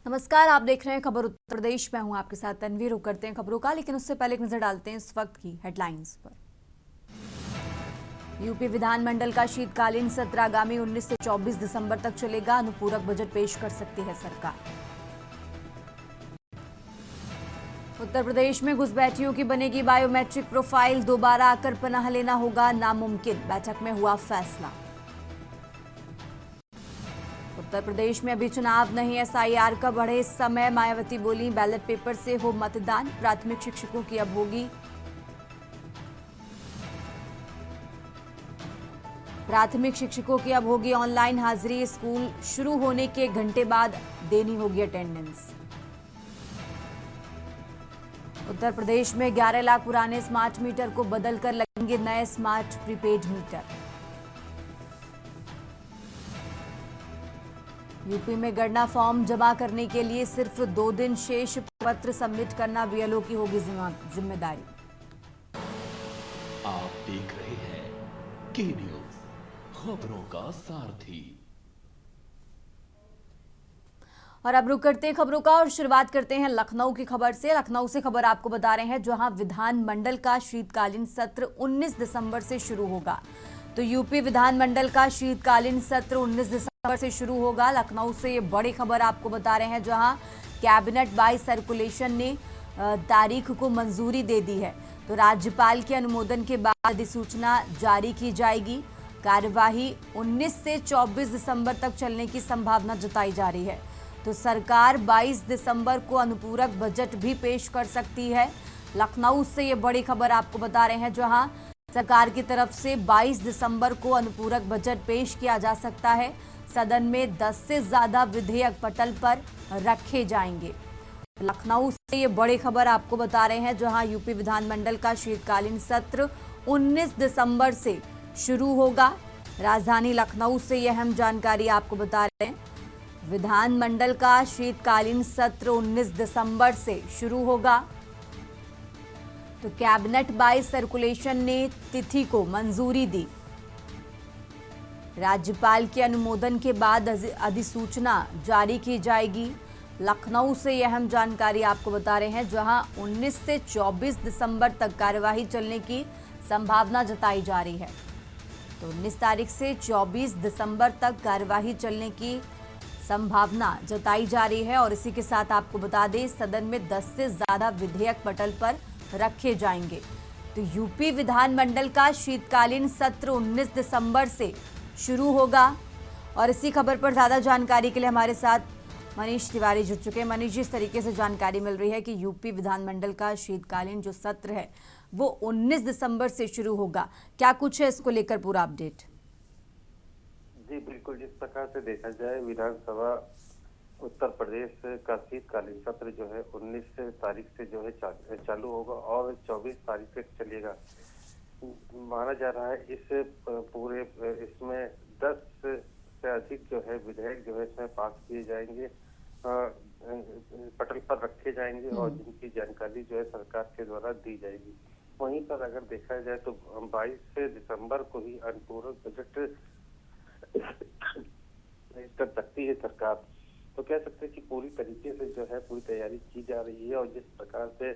नमस्कार, आप देख रहे हैं खबर उत्तर प्रदेश। मैं हूं आपके साथ तनवीर। रुक करते हैं खबरों का, लेकिन उससे पहले एक नजर डालते हैं इस वक्त की हेडलाइंस पर। यूपी विधानमंडल का शीतकालीन सत्र आगामी 19 से 24 दिसंबर तक चलेगा। अनुपूरक बजट पेश कर सकती है सरकार। उत्तर प्रदेश में घुसपैठियों की बनेगी बायोमेट्रिक प्रोफाइल। दोबारा आकर पनाह लेना होगा नामुमकिन। बैठक में हुआ फैसला। उत्तर प्रदेश में अभी चुनाव नहीं, एसआईआर का बढ़े समय। मायावती बोली, बैलेट पेपर से हो मतदान। प्राथमिक शिक्षकों की अब होगी ऑनलाइन हाजिरी। स्कूल शुरू होने के 1 घंटे बाद देनी होगी अटेंडेंस। उत्तर प्रदेश में 11 लाख पुराने स्मार्ट मीटर को बदलकर लगेंगे नए स्मार्ट प्रीपेड मीटर। यूपी में गणना फॉर्म जमा करने के लिए सिर्फ 2 दिन शेष। पत्र सबमिट करना बीएलओ की होगी जिम्मेदारी। आप देख रहे हैं के न्यूज, खबरों का सारथी। और अब रुक करते हैं खबरों का और शुरुआत करते हैं लखनऊ की खबर से। लखनऊ से खबर आपको बता रहे हैं, जहां विधानमंडल का शीतकालीन सत्र 19 दिसंबर से शुरू होगा। तो यूपी विधानमंडल का शीतकालीन सत्र 19 दिसंबर से शुरू होगा। लखनऊ से ये बड़ी खबर आपको बता रहे हैं, जहां कैबिनेट बाय सर्कुलेशन ने तारीख को मंजूरी दे दी है। तो राज्यपाल के अनुमोदन के बाद अधिसूचना जारी की जाएगी। कार्यवाही 19 से 24 दिसंबर तक चलने की संभावना जताई जा रही है। तो सरकार 22 दिसंबर को अनुपूरक बजट भी पेश कर सकती है। लखनऊ से ये बड़ी खबर आपको बता रहे हैं, जहां सरकार की तरफ से 22 दिसंबर को अनुपूरक बजट पेश किया जा सकता है। सदन में 10 से ज्यादा विधेयक पटल पर रखे जाएंगे। लखनऊ से ये बड़ी खबर आपको बता रहे हैं, जहां यूपी विधानमंडल का शीतकालीन सत्र 19 दिसंबर से शुरू होगा। राजधानी लखनऊ से यह अहम जानकारी आपको बता रहे हैं। विधानमंडल का शीतकालीन सत्र 19 दिसंबर से शुरू होगा। तो कैबिनेट बाय सर्कुलेशन ने तिथि को मंजूरी दी। राज्यपाल के अनुमोदन के बाद अधिसूचना जारी की जाएगी। लखनऊ से यह अहम जानकारी आपको बता रहे हैं, जहां 19 से 24 दिसंबर तक कार्यवाही चलने की संभावना जताई जा रही है। तो 19 तारीख से 24 दिसंबर तक कार्यवाही चलने की संभावना जताई जा रही है। और इसी के साथ आपको बता दें, सदन में 10 से ज्यादा विधेयक पटल पर रखे जाएंगे। तो यूपी विधानमंडल का शीतकालीन सत्र 19 दिसंबर से शुरू होगा। और इसी खबर पर ज्यादा जानकारी के लिए हमारे साथ मनीष तिवारी जुड़ चुके हैं। मनीष जी, इस तरीके से जानकारी मिल रही है कि यूपी विधानमंडल का शीतकालीन जो सत्र है वो 19 दिसंबर से शुरू होगा। क्या कुछ है इसको लेकर पूरा अपडेट? जी बिल्कुल, जिस प्रकार से देखा जाए, विधानसभा उत्तर प्रदेश का शीतकालीन सत्र जो है 19 तारीख से जो है चालू होगा और 24 तारीख तक चलेगा। माना जा रहा है इस पूरे इसमें 10 से अधिक जो है विधेयक जो है इसमें पास किए जाएंगे, पटल पर रखे जाएंगे और जिनकी जानकारी जो है सरकार के द्वारा दी जाएगी। वहीं पर अगर देखा जाए तो 22 दिसंबर को ही अनुपूरक बजट कर सकती है सरकार। तो कह सकते हैं कि पूरी तरीके से जो है पूरी तैयारी की जा रही है। और जिस प्रकार से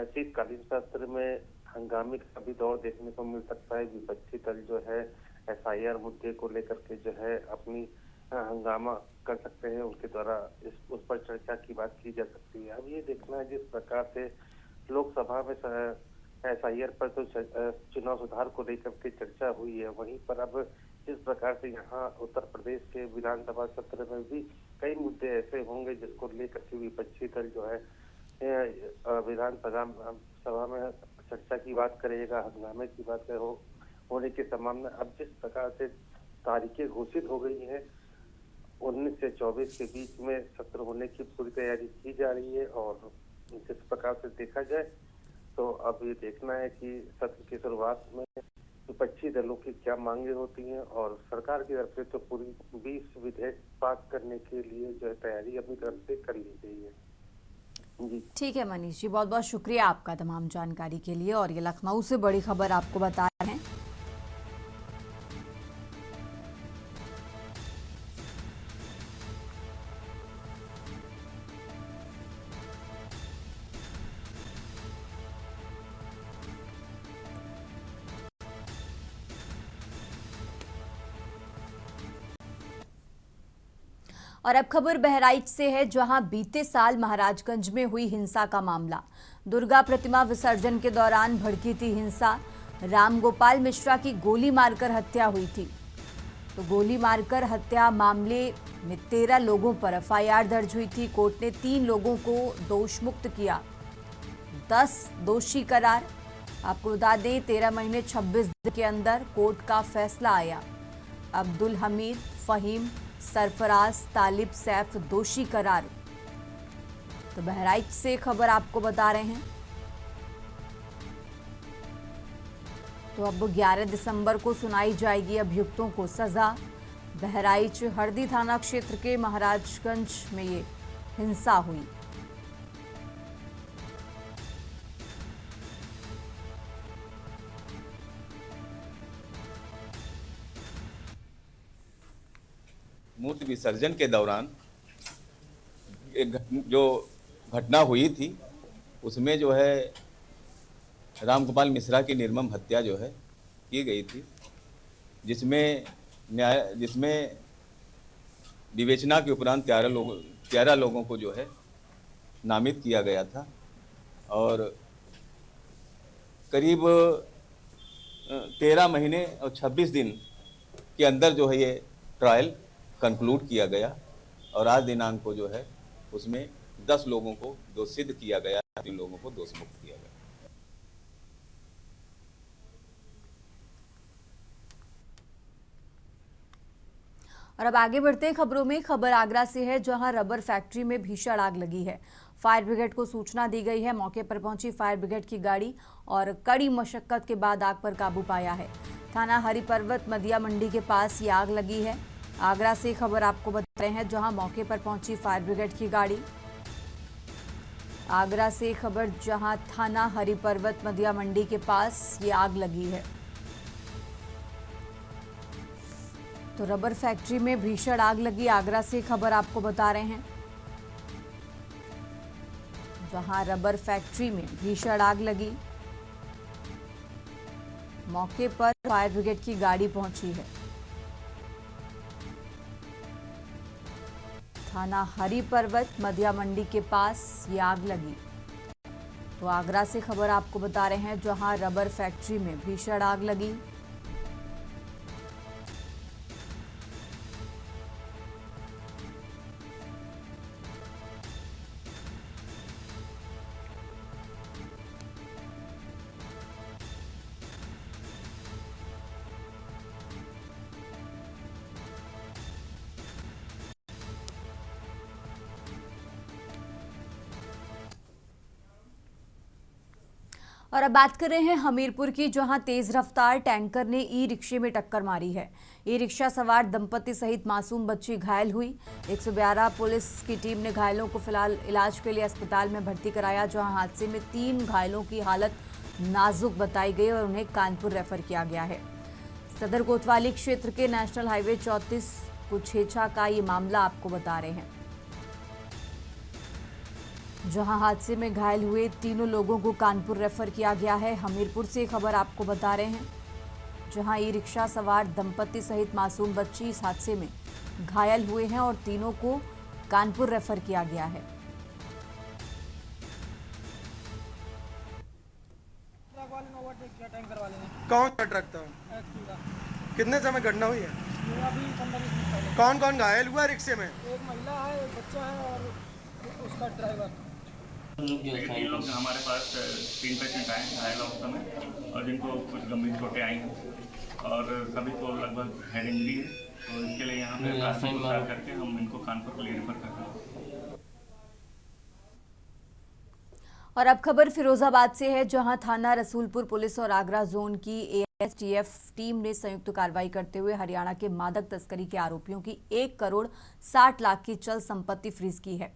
शीतकालीन सत्र में हंगामे का भी दौर देखने को मिल सकता है। विपक्षी दल जो है एसआईआर मुद्दे को लेकर के जो है अपनी हंगामा कर सकते हैं, उनके द्वारा उस पर चर्चा की बात की जा सकती है। अब ये देखना है, जिस प्रकार से लोकसभा में एसआईआर पर तो चुनाव सुधार को लेकर के चर्चा हुई है, वहीं पर अब जिस प्रकार से यहाँ उत्तर प्रदेश के विधानसभा सत्र में भी कई मुद्दे ऐसे होंगे जिसको लेकर के विपक्षी दल जो है विधानसभा में चर्चा की बात करेगा, हंगामे की बात होने की संभावना। अब जिस प्रकार से तारीखें घोषित हो गई हैं, 19 से 24 के बीच में सत्र होने की पूरी तैयारी की जा रही है। और जिस प्रकार से देखा जाए तो अब ये देखना है कि सत्र की शुरुआत में विपक्षी दलों की क्या मांगे होती हैं और सरकार की तरफ से तो पूरी 20 विधेयक पास करने के लिए जो है तैयारी अपनी तरफ से कर ली गई है। जी ठीक है मनीष जी, बहुत बहुत शुक्रिया आपका तमाम जानकारी के लिए। और ये लखनऊ से बड़ी खबर आपको बता रहे हैं। और अब खबर बहराइच से है, जहां बीते साल महाराजगंज में हुई हिंसा का मामला। दुर्गा प्रतिमा विसर्जन के दौरान भड़की थी हिंसा। रामगोपाल मिश्रा की गोली मारकर हत्या हुई थी। तो गोली मारकर हत्या मामले में 13 लोगों पर एफआईआर दर्ज हुई थी। कोर्ट ने 3 लोगों को दोष मुक्त किया, 10 दोषी करार। आपको बता दें 13 महीने 26 दिन के अंदर कोर्ट का फैसला आया। अब्दुल हमीद, फहीम, सरफराज, तालिब, सैफ दोषी करार। तो बहराइच से खबर आपको बता रहे हैं। तो अब 11 दिसंबर को सुनाई जाएगी अभियुक्तों को सजा। बहराइच हरदी थाना क्षेत्र के महाराजगंज में ये हिंसा हुई। मूर्ति विसर्जन के दौरान जो घटना हुई थी उसमें जो है रामगोपाल मिश्रा की निर्मम हत्या जो है की गई थी, जिसमें विवेचना के उपरांत 13 लोगों को जो है नामित किया गया था और करीब 13 महीने और 26 दिन के अंदर जो है ये ट्रायल कंक्लूड किया गया और आज दिनांक को जो है उसमें 10 लोगों को दोषी सिद्ध किया गया, 3 लोगों को दोष मुक्त किया गया। और अब आगे बढ़ते हैं खबरों में। खबर आगरा से है, जहां रबर फैक्ट्री में भीषण आग लगी है। फायर ब्रिगेड को सूचना दी गई है। मौके पर पहुंची फायर ब्रिगेड की गाड़ी और कड़ी मशक्कत के बाद आग पर काबू पाया है। थाना हरिपर्वत मदिया मंडी के पास ये आग लगी है। आगरा से खबर आपको बता रहे हैं, जहां मौके पर पहुंची फायर ब्रिगेड की गाड़ी। आगरा से खबर, जहां थाना हरिपर्वत मदिया मंडी के पास ये आग लगी है। तो रबर फैक्ट्री में भीषण आग लगी। आगरा से खबर आपको बता रहे हैं, जहां रबर फैक्ट्री में भीषण आग लगी। मौके पर फायर ब्रिगेड की गाड़ी पहुंची है। थाना हरिपर्वत मदिया मंडी के पास ये आग लगी। तो आगरा से खबर आपको बता रहे हैं, जहां रबर फैक्ट्री में भीषण आग लगी। और अब बात कर रहे हैं हमीरपुर की, जहां तेज रफ्तार टैंकर ने ई रिक्शे में टक्कर मारी है। ई रिक्शा सवार दंपति सहित मासूम बच्ची घायल हुई। 112 पुलिस की टीम ने घायलों को फिलहाल इलाज के लिए अस्पताल में भर्ती कराया, जहां हादसे में 3 घायलों की हालत नाजुक बताई गई और उन्हें कानपुर रेफर किया गया है। सदर कोतवाली क्षेत्र के नेशनल हाईवे 34 कुछेछा का ये मामला आपको बता रहे हैं, जहां हादसे में घायल हुए 3 लोगों को कानपुर रेफर किया गया है। हमीरपुर से खबर आपको बता रहे हैं, जहां ई रिक्शा सवार दंपति सहित मासूम बच्ची इस हादसे में घायल हुए हैं और 3 को कानपुर रेफर किया गया है। कौन सा ट्रक था? कितने समय घटना हुई है? कौन कौन घायल हुआ रिक्शे में? एक महिला है, एक बच्चा है और उसका ड्राइवर। ये लोग हमारे पास 3 पेशेंट आए घायल अवस्था में और जिनको कुछ गंभीर चोटें आई हैं और सभी को लगभग हेड इंजरी है। तो इसके लिए यहाँ पे प्राथमिक उपचार करके हम इनको कानपुर के लिए रेफर कर रहे हैं। और अब खबर फिरोजाबाद से है, जहां थाना रसूलपुर पुलिस और आगरा जोन की एएसटीएफ टीम ने संयुक्त कार्रवाई करते हुए हरियाणा के मादक तस्करी के आरोपियों की 1 करोड़ 60 लाख की चल संपत्ति फ्रीज की है।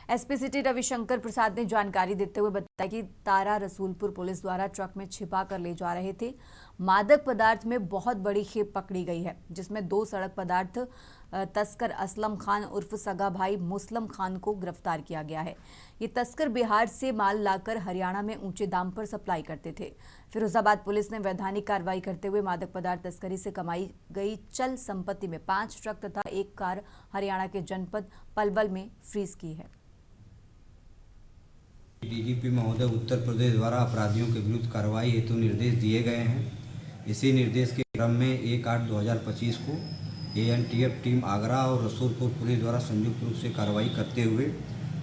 एसपी सिटी रविशंकर प्रसाद ने जानकारी देते हुए बताया कि तारा रसूलपुर पुलिस द्वारा ट्रक में छिपा कर ले जा रहे थे। मादक पदार्थ में बहुत बड़ी खेप पकड़ी गई है, जिसमें 2 सड़क पदार्थ तस्कर असलम खान उर्फ सगा भाई मुस्लिम खान को गिरफ्तार किया गया है। ये तस्कर बिहार से माल लाकर हरियाणा में ऊंचे दाम पर सप्लाई करते थे। फिरोजाबाद पुलिस ने वैधानिक कार्रवाई करते हुए मादक पदार्थ तस्करी से कमाई गई चल संपत्ति में 5 ट्रक तथा 1 कार हरियाणा के जनपद पलवल में फ्रीज की है। डीजीपी महोदय उत्तर प्रदेश द्वारा अपराधियों के विरुद्ध कार्रवाई हेतु निर्देश दिए गए हैं। इसी निर्देश के क्रम में 1/8/2025 को एएनटीएफ टीम आगरा और रसूलपुर पुलिस द्वारा संयुक्त रूप से कार्रवाई करते हुए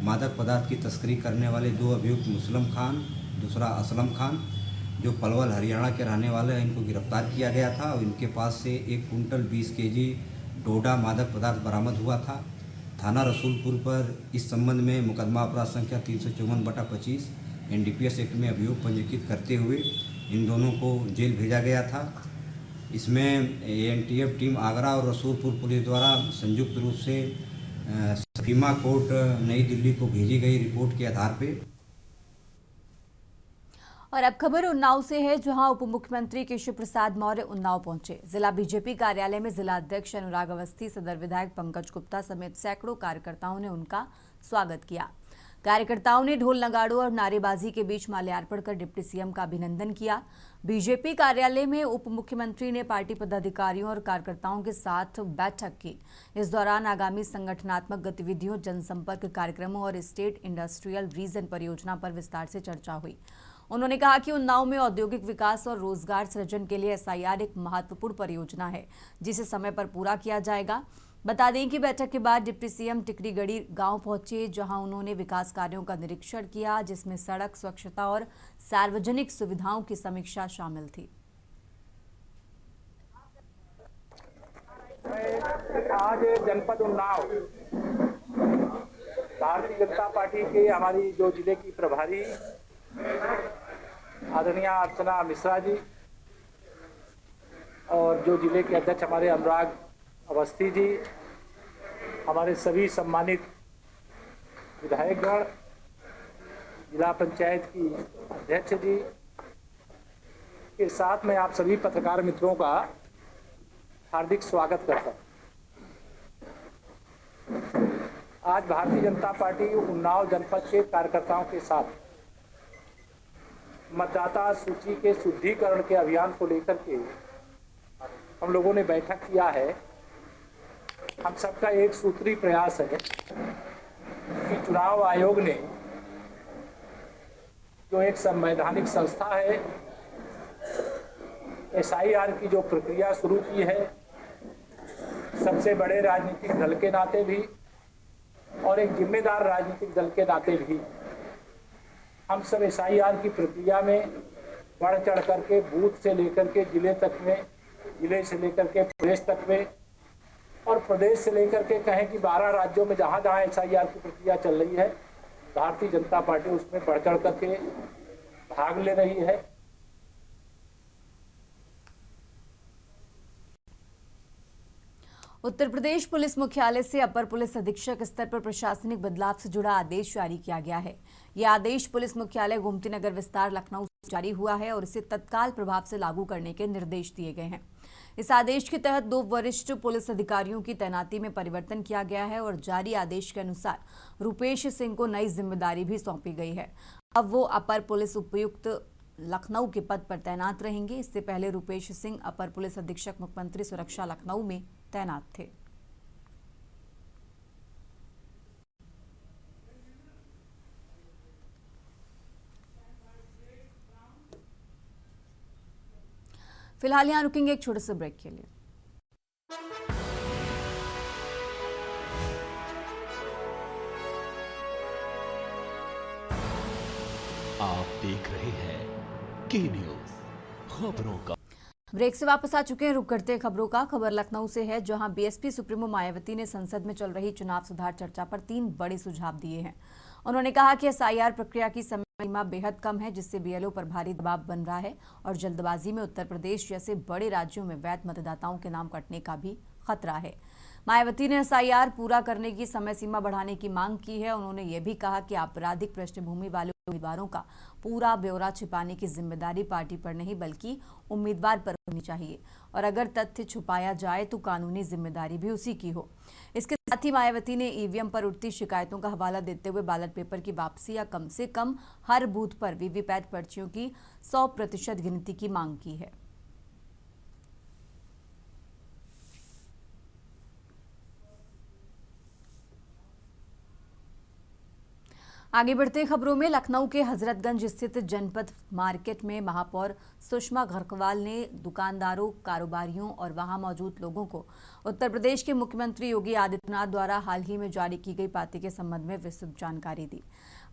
मादक पदार्थ की तस्करी करने वाले 2 अभियुक्त मुस्लिम खान दूसरा असलम खान जो पलवल हरियाणा के रहने वाले हैं, इनको गिरफ्तार किया गया था और इनके पास से 1 कुंटल 20 केजी डोडा मादक पदार्थ बरामद हुआ था। थाना रसूलपुर पर इस संबंध में मुकदमा अपराध संख्या 354/25 एनडीपीएस एक्ट में अभियोग पंजीकृत करते हुए इन दोनों को जेल भेजा गया था। इसमें एएनटीएफ टीम आगरा और रसूलपुर पुलिस द्वारा संयुक्त रूप से फीमा कोर्ट नई दिल्ली को भेजी गई रिपोर्ट के आधार पर। और अब खबर उन्नाव से है, जहां उप मुख्यमंत्री केशव प्रसाद मौर्य उन्नाव पहुंचे। जिला बीजेपी कार्यालय में जिला अध्यक्ष अनुराग अवस्थी, सदर विधायक पंकज गुप्ता समेत सैकड़ों कार्यकर्ताओं ने उनका स्वागत किया। कार्यकर्ताओं ने ढोल नगाड़ों और नारेबाजी के बीच माल्यार्पण कर डिप्टी सीएम का अभिनंदन किया। बीजेपी कार्यालय में उप मुख्यमंत्री ने पार्टी पदाधिकारियों और कार्यकर्ताओं के साथ बैठक की। इस दौरान आगामी संगठनात्मक गतिविधियों, जनसंपर्क कार्यक्रमों और स्टेट इंडस्ट्रियल रीजन परियोजना पर विस्तार से चर्चा हुई। उन्होंने कहा कि उन्नाव में औद्योगिक विकास और रोजगार सृजन के लिए एसआईआर एक महत्वपूर्ण परियोजना है, जिसे समय पर पूरा किया जाएगा। बता दें कि बैठक के बाद डिप्टी सीएम टिकरीगढ़ी गांव पहुंचे, जहां उन्होंने विकास कार्यों का निरीक्षण किया, जिसमें सड़क, स्वच्छता और सार्वजनिक सुविधाओं की समीक्षा शामिल थी। आज जनपद उन्नाव भारतीय जनता पार्टी के हमारी जो जिले की प्रभारी आदरणीय अर्चना मिश्रा जी और जो जिले के अध्यक्ष हमारे अनुराग अवस्थी जी, हमारे सभी सम्मानित विधायकगण, जिला पंचायत की अध्यक्ष जी के साथ मैं आप सभी पत्रकार मित्रों का हार्दिक स्वागत करता हूँ। आज भारतीय जनता पार्टी उन्नाव जनपद के कार्यकर्ताओं के साथ मतदाता सूची के शुद्धिकरण के अभियान को लेकर के हम लोगों ने बैठक किया है। हम सबका एक सूत्री प्रयास है कि चुनाव आयोग ने जो एक संवैधानिक संस्था है एसआईआर की जो प्रक्रिया शुरू की है, सबसे बड़े राजनीतिक दल के नाते भी और एक जिम्मेदार राजनीतिक दल के नाते भी हम सब एसआईआर की प्रक्रिया में बढ़ चढ़ करके बूथ से लेकर के जिले तक में, जिले से लेकर के प्रदेश तक में और प्रदेश से लेकर के कहें कि 12 राज्यों में जहां जहां एसआईआर की प्रक्रिया चल रही है, भारतीय जनता पार्टी उसमें बढ़ चढ़ करके भाग ले रही है। उत्तर प्रदेश पुलिस मुख्यालय से अपर पुलिस अधीक्षक स्तर पर प्रशासनिक बदलाव से जुड़ा आदेश जारी किया गया है। यह आदेश पुलिस मुख्यालय गोमती नगर विस्तार लखनऊ से जारी हुआ है और इसे तत्काल प्रभाव से लागू करने के निर्देश दिए गए हैं। इस आदेश के तहत 2 वरिष्ठ पुलिस अधिकारियों की तैनाती में परिवर्तन किया गया है और जारी आदेश के अनुसार रूपेश सिंह को नई जिम्मेदारी भी सौंपी गई है। अब वो अपर पुलिस उपायुक्त लखनऊ के पद पर तैनात रहेंगे। इससे पहले रूपेश सिंह अपर पुलिस अधीक्षक मुख्यमंत्री सुरक्षा लखनऊ में तैनात थे। फिलहाल यहां रुकेंगे एक छोटे से ब्रेक के लिए। आप देख रहे हैं के न्यूज खबरों का। ब्रेक से वापस आ चुके हैं, रुक करते हैं खबरों का। खबर लखनऊ से है, जहां बीएसपी सुप्रीमो मायावती ने संसद में चल रही चुनाव सुधार चर्चा पर 3 बड़े सुझाव दिए हैं। उन्होंने कहा कि एसआईआर प्रक्रिया की समय सीमा बेहद कम है, जिससे बीएलओ पर भारी दबाव बन रहा है और जल्दबाजी में उत्तर प्रदेश जैसे बड़े राज्यों में वैध मतदाताओं के नाम कटने का भी खतरा है। मायावती ने एसआईआर पूरा करने की समय सीमा बढ़ाने की मांग की है। उन्होंने ये भी कहा कि आपराधिक पृष्ठभूमि वाले उम्मीदवारों का पूरा ब्यौरा छिपाने की जिम्मेदारी पार्टी पर नहीं बल्कि उम्मीदवार पर होनी चाहिए और अगर तथ्य छुपाया जाए तो कानूनी जिम्मेदारी भी उसी की हो। इसके साथ ही मायावती ने ईवीएम पर उठती शिकायतों का हवाला देते हुए बैलेट पेपर की वापसी या कम से कम हर बूथ पर वीवीपैट पर्चियों की 100% गिनती की मांग की है। आगे बढ़ते खबरों में लखनऊ के हजरतगंज स्थित जनपद मार्केट में महापौर सुषमा घरकवाल ने दुकानदारों, कारोबारियों और वहां मौजूद लोगों को उत्तर प्रदेश के मुख्यमंत्री योगी आदित्यनाथ द्वारा हाल ही में जारी की गई पाती के संबंध में विस्तृत जानकारी दी।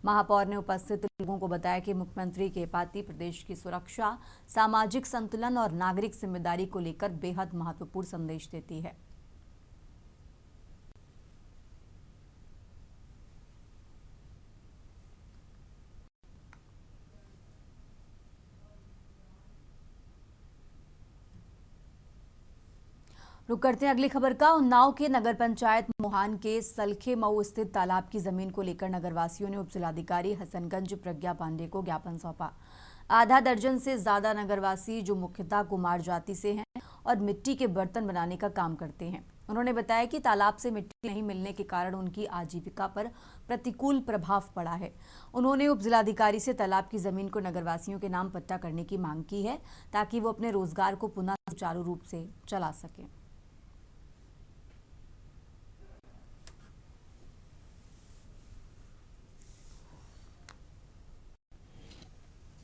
महापौर ने उपस्थित लोगों को बताया कि मुख्यमंत्री की पाती प्रदेश की सुरक्षा, सामाजिक संतुलन और नागरिक जिम्मेदारी को लेकर बेहद महत्वपूर्ण संदेश देती है। रुक करते हैं अगली खबर का। उन्नाव के नगर पंचायत मोहान के सलखे मऊ स्थित तालाब की जमीन को लेकर नगरवासियों ने उपजिलाधिकारी हसनगंज प्रज्ञा पांडे को ज्ञापन सौंपा। आधा दर्जन से ज्यादा नगरवासी जो मुख्यतः कुमार जाति से हैं और मिट्टी के बर्तन बनाने का काम करते हैं। उन्होंने बताया कि तालाब से मिट्टी नहीं मिलने के कारण उनकी आजीविका पर प्रतिकूल प्रभाव पड़ा है। उन्होंने उपजिलाधिकारी से तालाब की जमीन को नगरवासियों के नाम पट्टा करने की मांग की है ताकि वो अपने रोजगार को पुनः सुचारू रूप से चला सकें।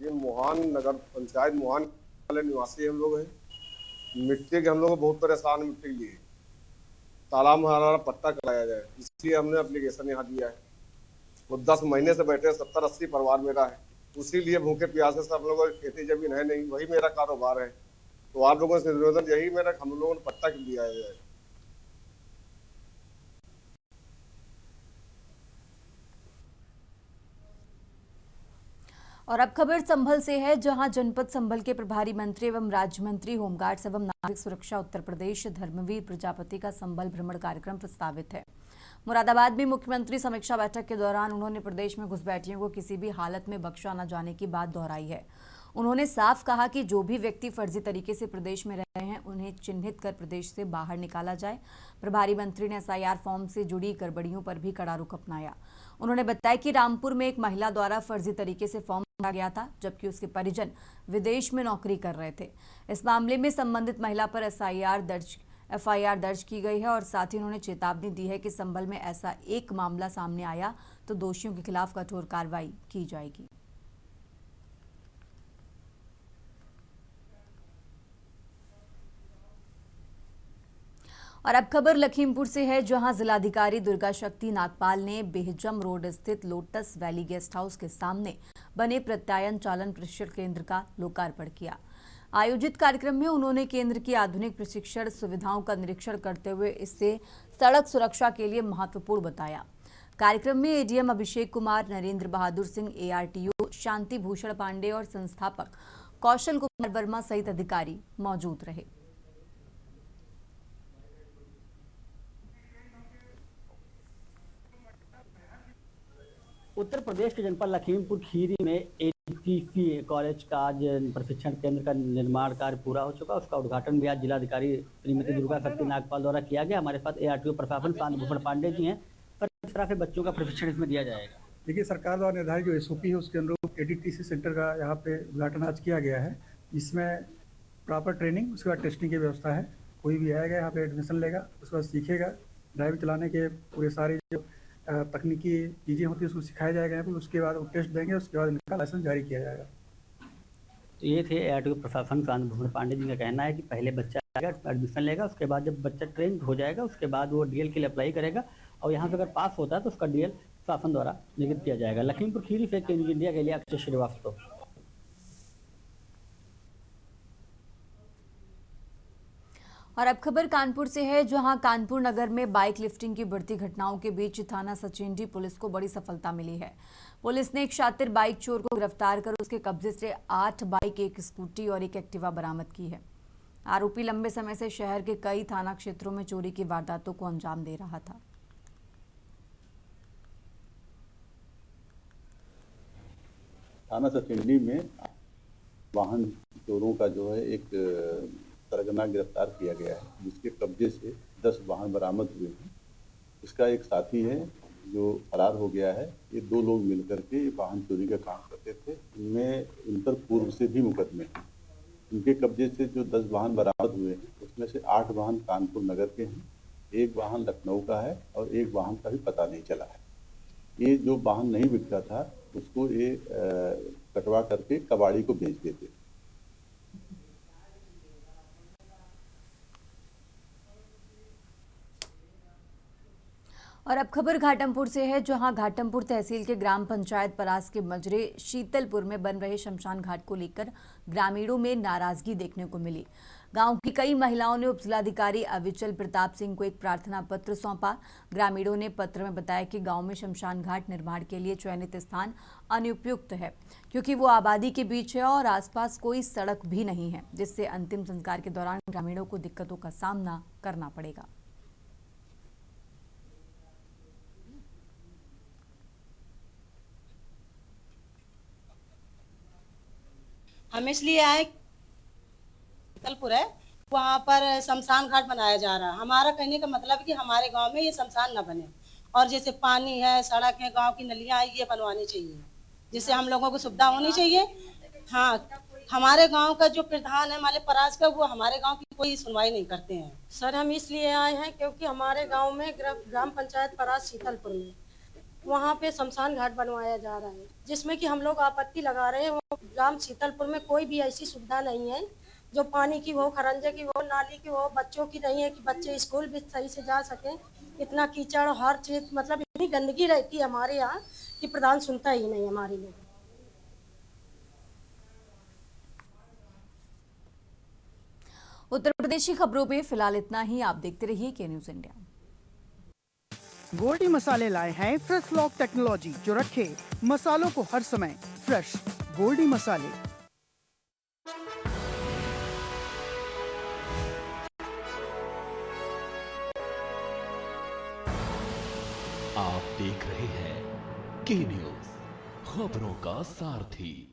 ये मोहान नगर पंचायत मोहान वाले निवासी हम लोग हैं। मिट्टी के हम लोग बहुत परेशान मिट्टी के लिए तालाब में हमारा पट्टा कराया जाए, इसलिए हमने एप्लीकेशन यहाँ दिया है। वो 10 महीने से बैठे 70-80 परिवार मेरा है, उसी लिए भूखे प्यासे से हम लोगों की खेती जमीन है नहीं, वही मेरा कारोबार है। तो आप लोगों से निवेदन यही मेरा, हम लोगों ने पट्टा दिया जाए। और अब खबर संभल से है, जहां जनपद संभल के प्रभारी मंत्री एवं राज्य मंत्री होमगार्ड्स एवं नागरिक सुरक्षा उत्तर प्रदेश धर्मवीर प्रजापति का संभल भ्रमण कार्यक्रम प्रस्तावित है। मुरादाबाद में मुख्यमंत्री समीक्षा बैठक के दौरान उन्होंने प्रदेश में घुसपैठियों को किसी भी हालत में बख्शा न जाने की बात दोहराई है। उन्होंने साफ कहा कि जो भी व्यक्ति फर्जी तरीके से प्रदेश में रह रहे हैं उन्हें चिन्हित कर प्रदेश से बाहर निकाला जाए। प्रभारी मंत्री ने एसआईआर फॉर्म से जुड़ी गड़बड़ियों पर भी कड़ा रुख अपनाया। उन्होंने बताया कि रामपुर में एक महिला द्वारा फर्जी तरीके से फॉर्म भरा गया था, जबकि उसके परिजन विदेश में नौकरी कर रहे थे। इस मामले में संबंधित महिला पर एफआईआर दर्ज की गई है और साथ ही उन्होंने चेतावनी दी है कि संभल में ऐसा एक मामला सामने आया तो दोषियों के खिलाफ कठोर कार्रवाई की जाएगी। और अब खबर लखीमपुर से है, जहां जिलाधिकारी दुर्गा शक्ति नागपाल ने बेहजम रोड स्थित लोटस वैली गेस्ट हाउस के सामने बने प्रत्यायन चालन प्रशिक्षण केंद्र का लोकार्पण किया। आयोजित कार्यक्रम में उन्होंने केंद्र की आधुनिक प्रशिक्षण सुविधाओं का निरीक्षण करते हुए इसे सड़क सुरक्षा के लिए महत्वपूर्ण बताया। कार्यक्रम में एडीएम अभिषेक कुमार, नरेंद्र बहादुर सिंह, एआरटीओ शांति भूषण पांडे और संस्थापक कौशल कुमार वर्मा सहित अधिकारी मौजूद रहे। उत्तर प्रदेश के जनपद लखीमपुर खीरी में एटीसी कॉलेज का आज प्रशिक्षण केंद्र का निर्माण कार्य पूरा हो चुका। उसका उद्घाटन भी आज जिलाधिकारी श्रीमती दुर्गा शक्ति नागपाल द्वारा किया गया। हमारे साथ एआरटीओ प्रशासन शांति भूषण पांडे जी हैं। पर किस तरह से बच्चों का प्रशिक्षण इसमें दिया जाएगा? देखिए, सरकार द्वारा निर्धारित जो एसओपी है उसके अनुरूप एटीसी सेंटर का यहाँ पे उद्घाटन आज किया गया है। इसमें प्रॉपर ट्रेनिंग, उसके बाद टेस्टिंग की व्यवस्था है। कोई भी आएगा यहाँ पे एडमिशन लेगा, उसके बाद सीखेगा, ड्राइविंग चलाने के पूरे सारे जो तकनीकी चीज़ें होती है उसको सिखाया जाएगा यहाँ पर। उसके बाद वो टेस्ट देंगे, उसके बाद इनका लाइसेंस जारी किया जाएगा। तो ये थे एआरटीओ प्रशासन शांति भूषण पांडे जी का कहना है कि पहले बच्चा आएगा, एडमिशन लेगा, उसके बाद जब बच्चा ट्रेन हो जाएगा उसके बाद वो डीएल के लिए अप्लाई करेगा और यहाँ से अगर पास होता है तो उसका डीएल शासन द्वारा निगमित किया जाएगा। लखीमपुर खीरी से इंडिया के लिए अक्षय श्रीवास्तव। और अब खबर कानपुर से है, जहां कानपुर नगर में बाइक लिफ्टिंग की बढ़ती घटनाओं के बीच थाना सचिंडी पुलिस को बड़ी सफलता मिली है। पुलिस ने एक शातिर बाइक चोर को गिरफ्तार कर उसके कब्जे से 8 बाइक, 1 स्कूटी और 1 एक्टिवा बरामद की है। आरोपी लंबे समय से शहर के कई थाना क्षेत्रों में चोरी की वारदातों को अंजाम दे रहा था। थाना सचिंडी में वाहन चोरों का जो है एक सरगना गिरफ्तार किया गया है, जिसके कब्जे से 10 वाहन बरामद हुए हैं। इसका एक साथी है जो फरार हो गया है। ये 2 लोग मिलकर के वाहन चोरी का काम करते थे। इनमें इन पर पूर्व से भी मुकदमे हैं। इनके कब्जे से जो 10 वाहन बरामद हुए हैं, उसमें से 8 वाहन कानपुर नगर के हैं, 1 वाहन लखनऊ का है और 1 वाहन का भी पता नहीं चला है। ये जो वाहन नहीं बिकता था उसको ये कटवा करके कबाड़ी को बेच देते। और अब खबर घाटमपुर से है, जहां घाटमपुर तहसील के ग्राम पंचायत परास के मजरे शीतलपुर में बन रहे शमशान घाट को लेकर ग्रामीणों में नाराजगी देखने को मिली। गांव की कई महिलाओं ने उपजिलाधिकारी अविचल प्रताप सिंह को एक प्रार्थना पत्र सौंपा। ग्रामीणों ने पत्र में बताया कि गांव में शमशान घाट निर्माण के लिए चयनित स्थान अनुपयुक्त है, क्योंकि वो आबादी के बीच है और आसपास कोई सड़क भी नहीं है, जिससे अंतिम संस्कार के दौरान ग्रामीणों को दिक्कतों का सामना करना पड़ेगा। हम इसलिए आए, शीतलपुर है, वहाँ पर शमशान घाट बनाया जा रहा है। हमारा कहने का मतलब है कि हमारे गांव में ये शमशान न बने, और जैसे पानी है, सड़क है, गांव की नलियाँ है, ये बनवानी चाहिए, जिससे हम लोगों को सुविधा होनी चाहिए। हाँ, हमारे गांव का जो प्रधान है माले परास का, वो हमारे गांव की कोई सुनवाई नहीं करते हैं। सर, हम इसलिए आए हैं क्योंकि हमारे गाँव में ग्राम पंचायत परास शीतलपुर में वहाँ पे शमशान घाट बनवाया जा रहा है, जिसमें कि हम लोग आपत्ति लगा रहे हैं। वो ग्राम शीतलपुर में कोई भी ऐसी सुविधा नहीं है जो पानी की हो, खरंजे की हो, नाली की हो, बच्चों की नहीं है कि बच्चे स्कूल भी सही से जा सकें। इतना कीचड़, हर चीज, मतलब इतनी गंदगी रहती है हमारे यहाँ कि प्रधान सुनता ही नहीं हमारी लोग। उत्तर प्रदेशी खबरों में फिलहाल इतना ही। आप देखते रहिए के न्यूज इंडिया। गोल्डी मसाले लाए हैं फ्रेश लॉक टेक्नोलॉजी, जो रखे मसालों को हर समय फ्रेश। गोल्डी मसाले। आप देख रहे हैं के न्यूज, खबरों का सारथी।